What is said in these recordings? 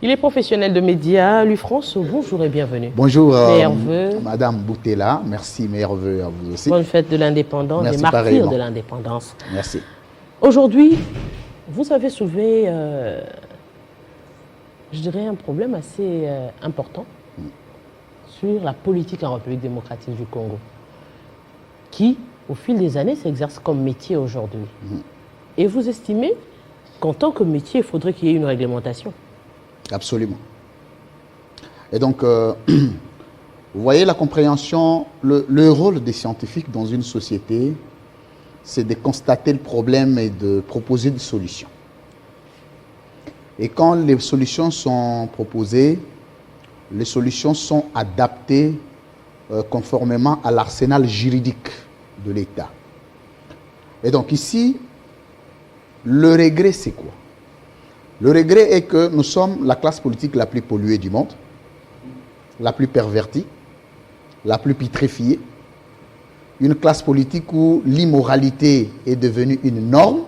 Il est professionnel de médias. Lui France, bonjour et bienvenue. Bonjour, Meilleurs Madame Boutella. Merci, meilleurs vœux à vous aussi. Bonne fête de l'indépendance, des martyrs pareillement. de l'indépendance. Merci. Aujourd'hui, vous avez soulevé, je dirais, un problème assez important sur la politique en République démocratique du Congo, qui, au fil des années, s'exerce comme métier aujourd'hui. Et vous estimez qu'en tant que métier, il faudrait qu'il y ait une réglementation? Absolument. Et donc, vous voyez la compréhension, le rôle des scientifiques dans une société, c'est de constater le problème et de proposer des solutions. Et quand les solutions sont proposées, les solutions sont adaptées conformément à l'arsenal juridique de l'État. Et donc ici, le regret, c'est quoi? Le regret est que nous sommes la classe politique la plus polluée du monde, la plus pervertie, la plus putréfiée, une classe politique où l'immoralité est devenue une norme,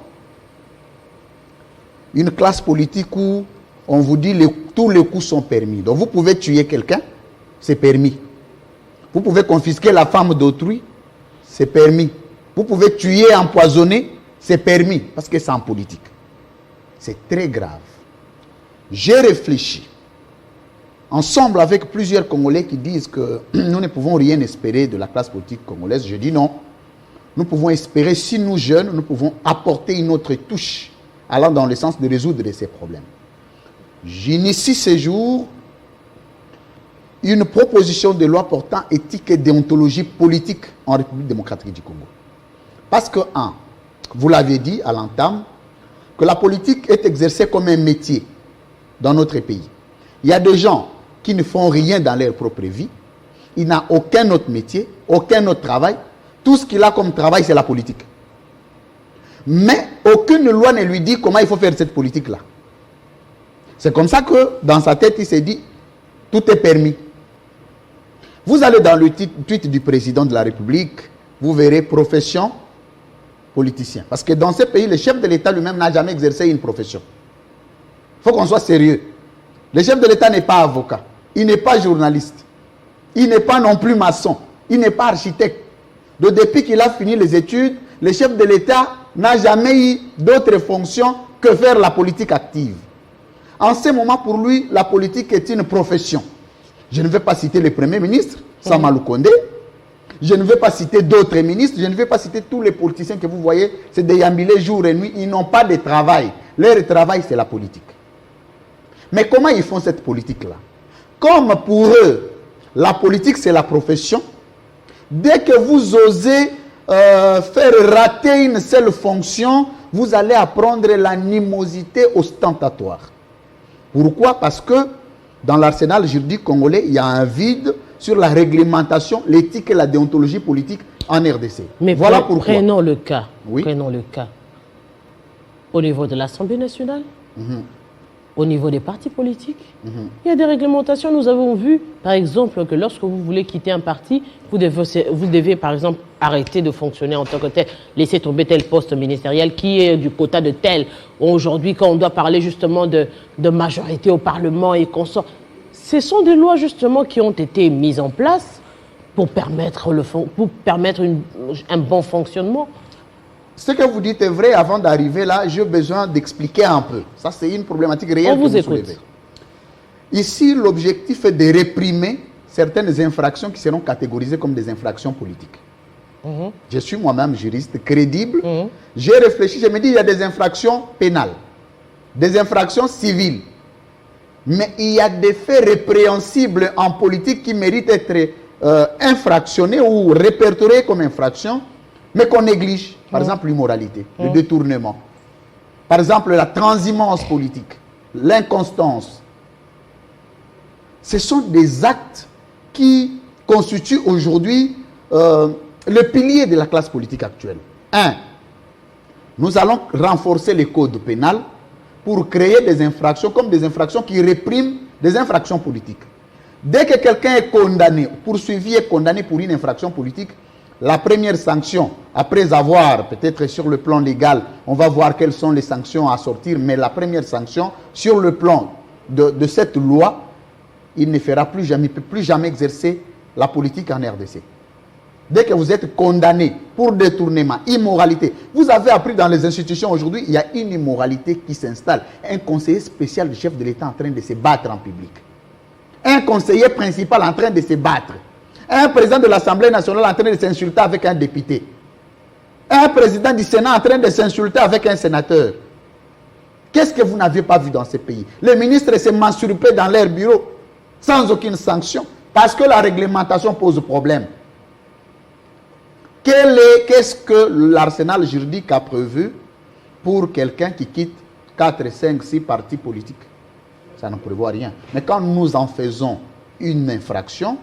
une classe politique où on vous dit tous les coups sont permis. Donc vous pouvez tuer quelqu'un, c'est permis. Vous pouvez confisquer la femme d'autrui, c'est permis. Vous pouvez tuer, empoisonner, c'est permis, parce que c'est en politique. C'est très grave. J'ai réfléchi, ensemble avec plusieurs Congolais qui disent que nous ne pouvons rien espérer de la classe politique congolaise. Je dis non. Nous pouvons espérer, si nous jeunes, nous pouvons apporter une autre touche allant dans le sens de résoudre ces problèmes. J'initie ce jour une proposition de loi portant éthique et déontologie politique en République démocratique du Congo. Parce que, vous l'avez dit à l'entame, que la politique est exercée comme un métier dans notre pays. Il y a des gens qui ne font rien dans leur propre vie. Il n'a aucun autre métier, aucun autre travail. Tout ce qu'il a comme travail, c'est la politique. Mais aucune loi ne lui dit comment il faut faire cette politique-là. C'est comme ça que dans sa tête, il s'est dit, tout est permis. Vous allez dans le tweet du président de la République, vous verrez profession politicien. Parce que dans ce pays, le chef de l'État lui-même n'a jamais exercé une profession. Il faut qu'on soit sérieux. Le chef de l'État n'est pas avocat, il n'est pas journaliste, il n'est pas non plus maçon, il n'est pas architecte. Donc depuis qu'il a fini les études, le chef de l'État n'a jamais eu d'autre fonction que faire la politique active. En ce moment, pour lui, la politique est une profession. Je ne vais pas citer le Premier ministre, Samalou Kondé. Je ne vais pas citer d'autres ministres, je ne vais pas citer tous les politiciens que vous voyez, c'est des yambilés jour et nuit, ils n'ont pas de travail. Leur travail, c'est la politique. Mais comment ils font cette politique-là? Comme pour eux, la politique, c'est la profession, dès que vous osez faire rater une seule fonction, vous allez apprendre l'animosité ostentatoire. Pourquoi? Parce que dans l'arsenal juridique congolais, il y a un vide sur la réglementation, l'éthique et la déontologie politique en RDC. Mais voilà pourquoi. Prenons le cas. Oui. Prenons le cas. Au niveau de l'Assemblée nationale, au niveau des partis politiques, il y a des réglementations. Nous avons vu, par exemple, que lorsque vous voulez quitter un parti, vous devez, par exemple, arrêter de fonctionner en tant que tel, laisser tomber tel poste ministériel qui est du quota de tel. Aujourd'hui, quand on doit parler justement de majorité au Parlement et qu'on sort, ce sont des lois justement qui ont été mises en place pour permettre, un bon fonctionnement. Ce que vous dites est vrai. Avant d'arriver là, j'ai besoin d'expliquer un peu. Ça, c'est une problématique réelle que vous soulevez. Ici, l'objectif est de réprimer certaines infractions qui seront catégorisées comme des infractions politiques. Je suis moi-même juriste crédible. J'ai réfléchi, je me dis, il y a des infractions pénales, des infractions civiles. Mais il y a des faits répréhensibles en politique qui méritent d'être infractionnés ou répertoriés comme infractions, mais qu'on néglige. Par exemple, l'immoralité, le détournement. Par exemple, la transhumance politique, l'inconstance. Ce sont des actes qui constituent aujourd'hui le pilier de la classe politique actuelle. Nous allons renforcer les codes pénals pour créer des infractions comme des infractions qui répriment des infractions politiques. Dès que quelqu'un est condamné, poursuivi et condamné pour une infraction politique, la première sanction, après avoir, peut-être sur le plan légal, on va voir quelles sont les sanctions à sortir, mais la première sanction, sur le plan de cette loi, il ne fera plus jamais, peut plus jamais exercer la politique en RDC. Dès que vous êtes condamné pour détournement, immoralité, vous avez appris dans les institutions aujourd'hui, il y a une immoralité qui s'installe. Un conseiller spécial du chef de l'État en train de se battre en public. Un conseiller principal en train de se battre. Un président de l'Assemblée nationale en train de s'insulter avec un député. Un président du Sénat en train de s'insulter avec un sénateur. Qu'est-ce que vous n'avez pas vu dans ce pays? Les ministres se masturbaient dans leur bureau sans aucune sanction parce que la réglementation pose problème. Qu'est-ce que l'arsenal juridique a prévu pour quelqu'un qui quitte 4, 5, 6 partis politiques? Ça ne prévoit rien. Mais quand nous en faisons une infraction,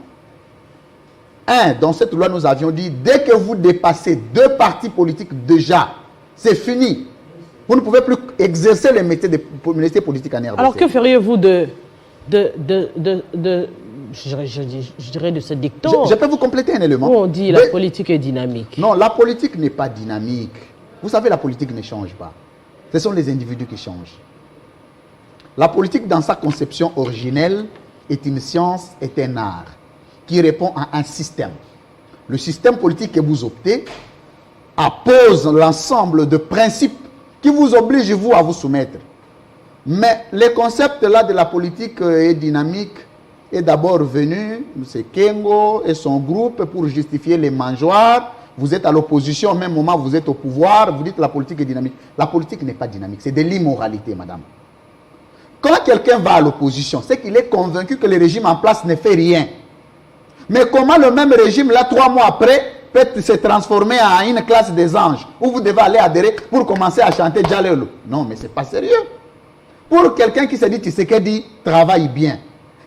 dans cette loi, nous avions dit, dès que vous dépassez 2 partis politiques déjà, c'est fini. Vous ne pouvez plus exercer le métier politique en RDC. Alors que feriez-vous je dirais de ce dicton? Je peux vous compléter un élément. Où on dit la politique est dynamique. Non, la politique n'est pas dynamique. Vous savez, la politique ne change pas. Ce sont les individus qui changent. La politique, dans sa conception originelle, est une science, est un art qui répond à un système. Le système politique que vous optez appose l'ensemble de principes qui vous obligent, vous, à vous soumettre. Mais le concept là de la politique est dynamique est d'abord venu, M. Kengo et son groupe, pour justifier les mangeoires. Vous êtes à l'opposition, au même moment vous êtes au pouvoir, vous dites que la politique est dynamique. La politique n'est pas dynamique, c'est de l'immoralité, madame. Quand quelqu'un va à l'opposition, c'est qu'il est convaincu que le régime en place ne fait rien. Mais comment le même régime, là, 3 mois après, peut se transformer en une classe des anges, où vous devez aller adhérer pour commencer à chanter Djalelo? Non, mais c'est pas sérieux. Pour quelqu'un qui se dit Tshisekedi travaille bien,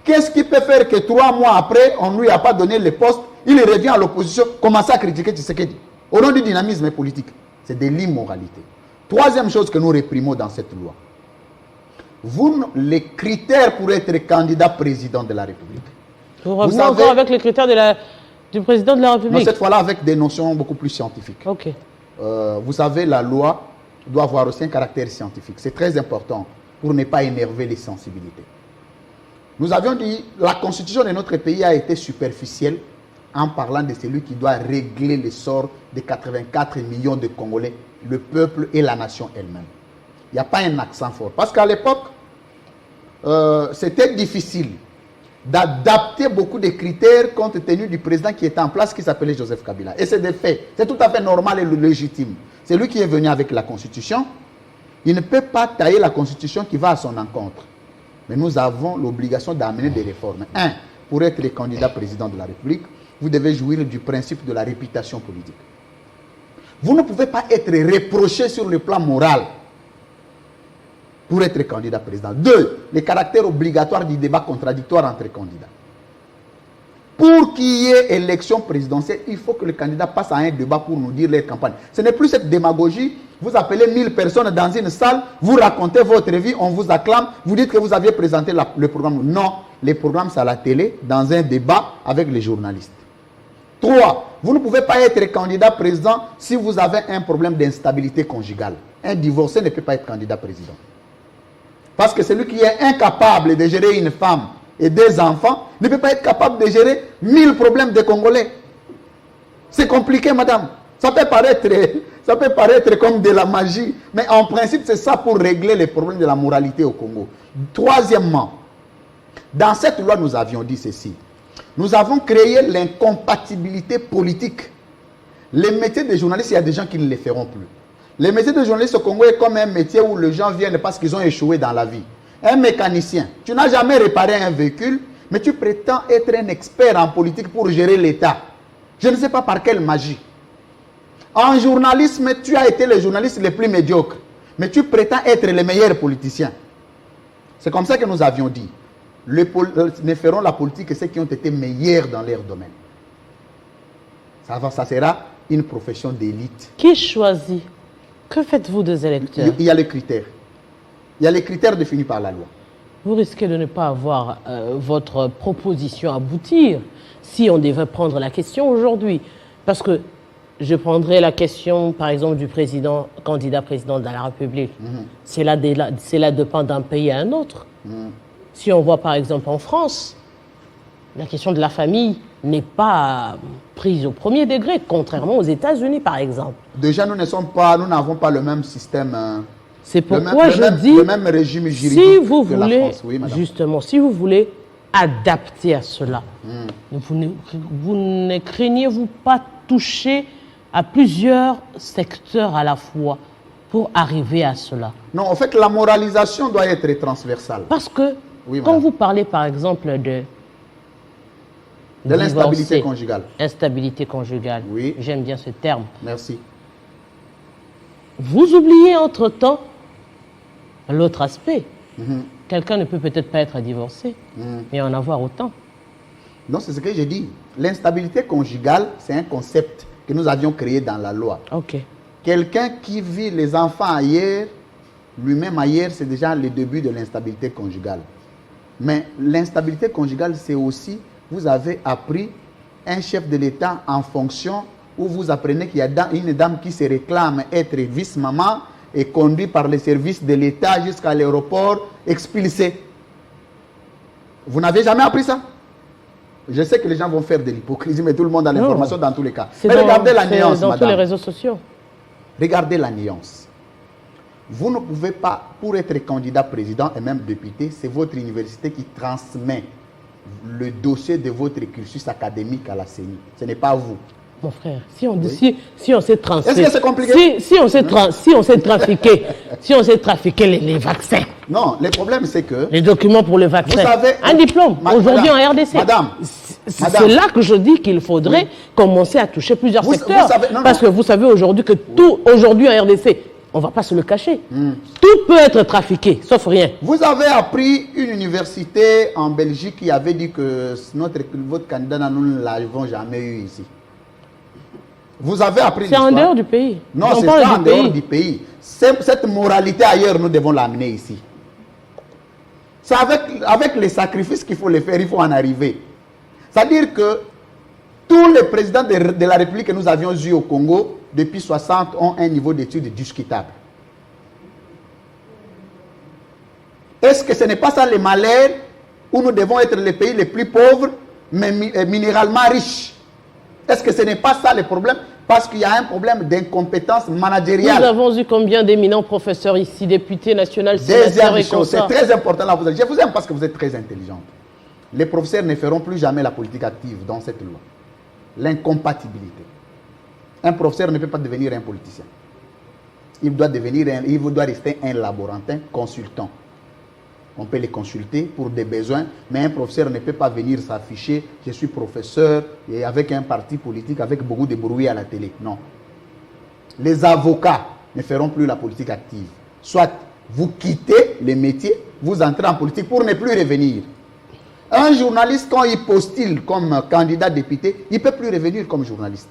qu'est-ce qui peut faire que 3 mois après, on ne lui a pas donné le poste, il revient à l'opposition, commence à critiquer Tshisekedi? Au nom du dynamisme politique, c'est de l'immoralité. 3e chose que nous réprimons dans cette loi. Les critères pour être candidat président de la République. Vous revenez encore avec les critères du président de la République? Non, cette fois-là avec des notions beaucoup plus scientifiques. Ok. Vous savez, la loi doit avoir aussi un caractère scientifique. C'est très important pour ne pas énerver les sensibilités. Nous avions dit que la constitution de notre pays a été superficielle en parlant de celui qui doit régler le sort de 84 millions de Congolais, le peuple et la nation elle-même. Il n'y a pas un accent fort. Parce qu'à l'époque, c'était difficile d'adapter beaucoup de critères compte tenu du président qui était en place, qui s'appelait Joseph Kabila. Et c'est des faits. C'est tout à fait normal et légitime. C'est lui qui est venu avec la Constitution. Il ne peut pas tailler la Constitution qui va à son encontre. Mais nous avons l'obligation d'amener des réformes. Pour être le candidat président de la République, vous devez jouir du principe de la réputation politique. Vous ne pouvez pas être reproché sur le plan moral pour être candidat président. 2, le caractère obligatoire du débat contradictoire entre candidats. Pour qu'il y ait élection présidentielle, il faut que le candidat passe à un débat pour nous dire leur campagne. Ce n'est plus cette démagogie. Vous appelez 1000 personnes dans une salle, vous racontez votre vie, on vous acclame, vous dites que vous aviez présenté le programme. Non, les programmes c'est à la télé, dans un débat avec les journalistes. 3, vous ne pouvez pas être candidat président si vous avez un problème d'instabilité conjugale. Un divorcé ne peut pas être candidat président. Parce que celui qui est incapable de gérer une femme et des enfants ne peut pas être capable de gérer 1000 problèmes des Congolais. C'est compliqué, madame. Ça peut paraître comme de la magie, mais en principe, c'est ça pour régler les problèmes de la moralité au Congo. 3e, dans cette loi, nous avions dit ceci. Nous avons créé l'incompatibilité politique. Les métiers de journalistes, il y a des gens qui ne les feront plus. Les métiers de journaliste au Congo est comme un métier où les gens viennent parce qu'ils ont échoué dans la vie. Un mécanicien, tu n'as jamais réparé un véhicule, mais tu prétends être un expert en politique pour gérer l'État. Je ne sais pas par quelle magie. En journalisme, tu as été le journaliste le plus médiocre, mais tu prétends être le meilleur politicien. C'est comme ça que nous avions dit. Ne feront la politique que ceux qui ont été meilleurs dans leur domaine. Ça sera une profession d'élite. Qui choisit? Que faites-vous des électeurs? Il y a les critères. Il y a les critères définis par la loi. Vous risquez de ne pas avoir votre proposition aboutir si on devait prendre la question aujourd'hui. Parce que je prendrai la question, par exemple, du candidat président de la République. Cela dépend d'un pays à un autre. Si on voit par exemple en France, la question de la famille n'est pas prise au premier degré, contrairement aux États-Unis par exemple. Déjà, nous n'avons pas le même système. C'est pourquoi je dis, le même régime juridique si vous que voulez, la France. Oui, madame. justement, si vous voulez adapter à cela, vous ne craignez-vous pas toucher à plusieurs secteurs à la fois pour arriver à cela? Non, en fait, la moralisation doit être transversale. Parce que Oui, quand madame. vous parlez par exemple de l'instabilité divorcer, conjugale. instabilité conjugale, Oui. j'aime bien ce terme. Merci. Vous oubliez entre-temps l'autre aspect. Quelqu'un ne peut peut-être pas être divorcé, mais en avoir autant. Non, c'est ce que j'ai dit. L'instabilité conjugale, c'est un concept que nous avions créé dans la loi. Ok. Quelqu'un qui vit les enfants ailleurs, lui-même ailleurs, c'est déjà le début de l'instabilité conjugale. Mais l'instabilité conjugale, c'est aussi, vous avez appris un chef de l'État en fonction où vous apprenez qu'il y a une dame qui se réclame être vice-maman et conduite par les services de l'État jusqu'à l'aéroport, expulsée. Vous n'avez jamais appris ça? Je sais que les gens vont faire de l'hypocrisie, mais tout le monde a l'information dans tous les cas. Mais regardez la nuance, dans madame. tous les réseaux sociaux. Regardez la nuance. Vous ne pouvez pas, pour être candidat président et même député, c'est votre université qui transmet le dossier de votre cursus académique à la CENI. Ce n'est pas vous. Mon frère, si on s'est transféré, est-ce que c'est compliqué? si on s'est trafiqué, si on s'est trafiqué les vaccins. Non, le problème c'est que Les documents pour le vaccin. Vous savez, un diplôme, aujourd'hui en RDC. Madame, c'est là que je dis qu'il faudrait commencer à toucher plusieurs secteurs. Vous savez, non, parce que vous savez aujourd'hui que tout, aujourd'hui en RDC, on ne va pas se le cacher. Tout peut être trafiqué, sauf rien. vous avez appris une université en Belgique qui avait dit que votre candidat, nous ne l'avons jamais eu ici. Vous avez appris C'est en dehors du pays. Non, On c'est parle ça en dehors du pays. Cette moralité ailleurs, nous devons l'amener ici. C'est avec les sacrifices qu'il faut les faire, il faut en arriver. C'est-à-dire que tous les présidents de la République que nous avions eus au Congo, depuis 60, ont un niveau d'études discutable. Est-ce que ce n'est pas ça le malheur où nous devons être les pays les plus pauvres, mais minéralement riches? Est-ce que ce n'est pas ça le problème? Parce qu'il y a un problème d'incompétence managériale. Nous avons eu combien d'éminents professeurs ici, députés nationaux, Deuxième sénateurs et chose, c'est consorts. très important là. Je vous aime parce que vous êtes très intelligente. Les professeurs ne feront plus jamais la politique active dans cette loi. L'incompatibilité. Un professeur ne peut pas devenir un politicien. Il doit rester un laborantin consultant. On peut les consulter pour des besoins, mais un professeur ne peut pas venir s'afficher, je suis professeur, et avec un parti politique, avec beaucoup de bruit à la télé. Non. Les avocats ne feront plus la politique active. Soit vous quittez le métier, vous entrez en politique pour ne plus revenir. Un journaliste, quand il postule comme candidat député, il ne peut plus revenir comme journaliste.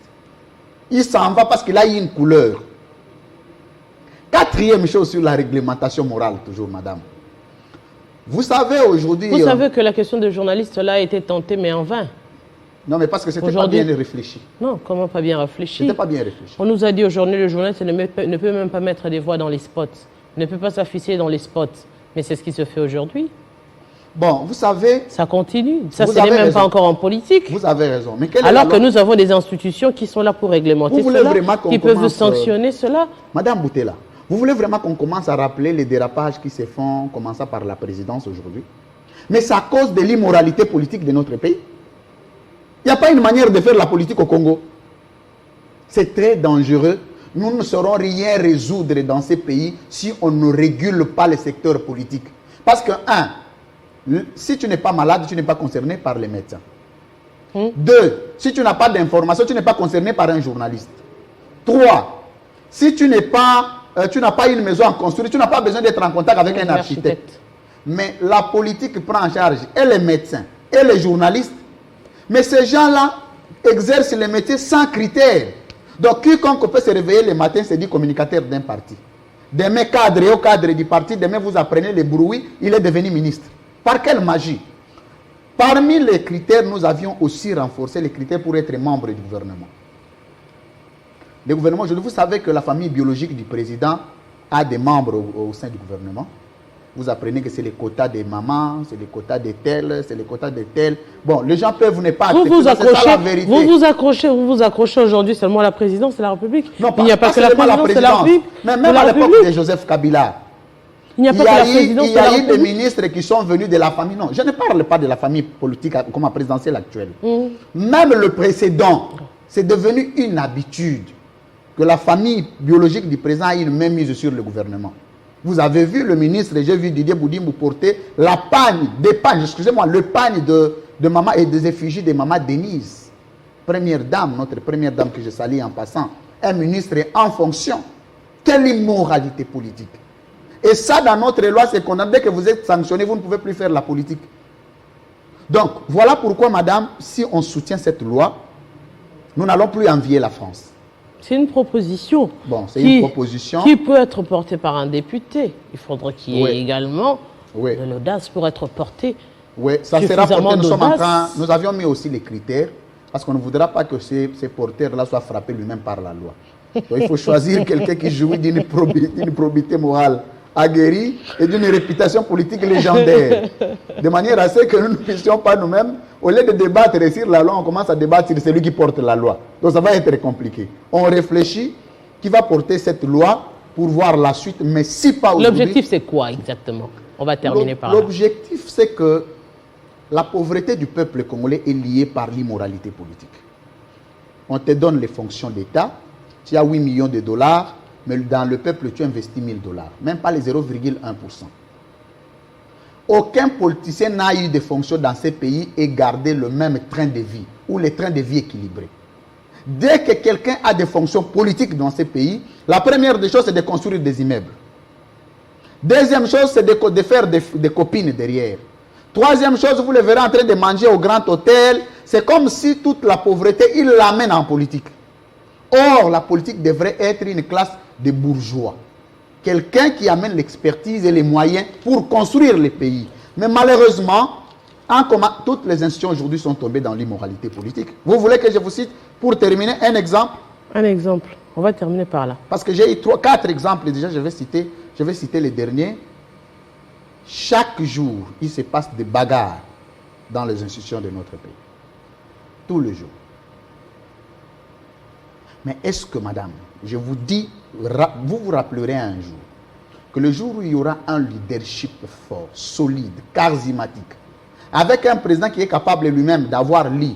Il s'en va parce qu'il a une couleur. Quatrième chose sur la réglementation morale, toujours, madame. Vous savez aujourd'hui... Vous savez que la question de journaliste là a été tentée, mais en vain. Non, mais parce que c'était pas bien réfléchi. Non, comment pas bien réfléchi? C'était pas bien réfléchi. On nous a dit aujourd'hui, le journaliste ne peut même pas mettre des voix dans les spots. Ne peut pas s'afficher dans les spots. Mais c'est ce qui se fait aujourd'hui. Bon, vous savez... Ça continue. Ça, Vous ce n'est avez même raison. pas encore en politique. Vous avez raison. Mais quelle est Alors la que loi? nous avons des institutions qui sont là pour réglementer Vous voulez cela, vraiment qu'on qui peuvent commence, sanctionner cela. Madame Boutella, vous voulez vraiment qu'on commence à rappeler les dérapages qui se font, commençant par la présidence aujourd'hui? Mais c'est à cause de l'immoralité politique de notre pays. Il n'y a pas une manière de faire la politique au Congo. C'est très dangereux. Nous ne saurons rien résoudre dans ces pays si on ne régule pas le secteur politique. Parce que, si tu n'es pas malade, tu n'es pas concerné par les médecins. 2, si tu n'as pas d'information, tu n'es pas concerné par un journaliste. 3, si tu n'as pas une maison à construire, tu n'as pas besoin d'être en contact avec un architecte. Mais la politique prend en charge et les médecins et les journalistes. Mais ces gens-là exercent le métier sans critères. Donc, quiconque peut se réveiller le matin, se dit communicateur d'un parti. Demain, cadre et au cadre du parti, demain, vous apprenez les bruits, il est devenu ministre. Par quelle magie? Parmi les critères, nous avions aussi renforcé les critères pour être membre du gouvernement. Le gouvernement, vous savez que la famille biologique du président a des membres au sein du gouvernement. vous apprenez que c'est les quotas des mamans, c'est les quotas des tels, c'est les quotas des tels. Bon, les gens peuvent ne pas accepter, c'est ça la vérité. Vous vous accrochez aujourd'hui seulement à la présidence de la République. Non, il n'y a pas que la présidence de la République. Mais même à l'époque de Joseph Kabila, il n'y a pas que la présidence de la République. Il y a eu des ministres qui sont venus de la famille. Non, je ne parle pas de la famille politique comme la présidentielle actuelle. Même le précédent, c'est devenu une habitude que la famille biologique du président ait une même mise sur le gouvernement. Vous avez vu le ministre, j'ai vu Didier Boudimou porter la pagne, excusez-moi, le pagne de maman et des effigies de maman Denise. Première dame, notre première dame que je salue en passant, un ministre en fonction. Quelle immoralité politique. Et ça, dans notre loi, c'est qu'on a dès que vous êtes sanctionné, vous ne pouvez plus faire la politique. Donc, voilà pourquoi, madame, si on soutient cette loi, nous n'allons plus envier la France. C'est une proposition. Bon, c'est une proposition qui peut être portée par un député. Il faudra qu'il y ait également de l'audace pour être porté. Oui, ça sera porté. Nous avions mis aussi les critères, parce qu'on ne voudra pas que ces porteurs-là soient frappés lui-même par la loi. Donc, il faut choisir quelqu'un qui jouit d'une probité morale aguerrie et d'une réputation politique légendaire. De manière à ce que nous ne puissions pas nous-mêmes, au lieu de débattre sur la loi, on commence à débattre sur celui qui porte la loi. Donc ça va être compliqué. On réfléchit qui va porter cette loi pour voir la suite, mais si pas aujourd'hui... L'objectif, c'est quoi exactement? On va terminer par là. L'objectif, c'est que la pauvreté du peuple congolais est liée par l'immoralité politique. On te donne les fonctions d'État, tu as 8 millions de dollars, mais dans le peuple, tu investis 1000 dollars, même pas les 0,1%. Aucun politicien n'a eu de fonction dans ces pays et gardé le même train de vie, ou les trains de vie équilibrés. Dès que quelqu'un a des fonctions politiques dans ces pays, la première des choses, c'est de construire des immeubles. Deuxième chose, c'est de faire des copines derrière. Troisième chose, vous les verrez en train de manger au grand hôtel. C'est comme si toute la pauvreté, ils l'amènent en politique. Or, la politique devrait être une classe de bourgeois. Quelqu'un qui amène l'expertise et les moyens pour construire les pays. Mais malheureusement, toutes les institutions aujourd'hui sont tombées dans l'immoralité politique. Vous voulez que je vous cite, pour terminer, un exemple? Un exemple. On va terminer par là. Parce que j'ai eu 4 exemples déjà, je vais citer les derniers. Chaque jour, il se passe des bagarres dans les institutions de notre pays. Tous les jours. Mais est-ce que, madame, je vous dis, vous vous rappellerez un jour que le jour où il y aura un leadership fort, solide, charismatique, avec un président qui est capable lui-même d'avoir lu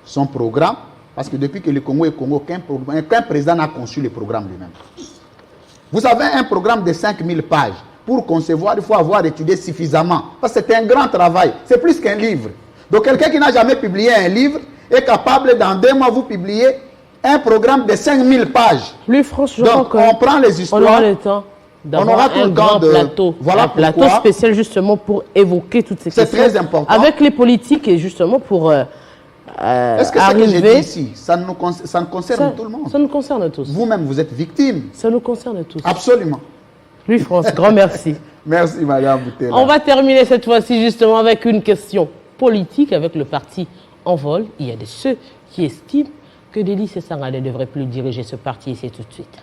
son programme, parce que depuis que le Congo est Congo, qu'un président n'a conçu le programme lui-même. Vous avez un programme de 5000 pages. Pour concevoir, il faut avoir étudié suffisamment. Parce que c'est un grand travail. C'est plus qu'un livre. Donc quelqu'un qui n'a jamais publié un livre est capable, dans 2 mois, vous publier un programme de 5000 pages. Lui, franchement, donc on prend les histoires. On aura le temps. On aura tout le temps de plateau. Voilà un plateau spécial justement pour évoquer toutes ces questions. C'est très important. Avec les politiques et justement pour est-ce que ce que j'ai dit ici, ça nous concerne tout le monde? Ça nous concerne tous. Vous-même, vous êtes victime. Ça nous concerne tous. Absolument. Louis France, grand merci. Merci Madame Boutella. On va terminer cette fois-ci justement avec une question politique avec le parti Envol. Il y a de ceux qui estiment que Délice Sangale ne devrait plus diriger ce parti, et c'est tout de suite.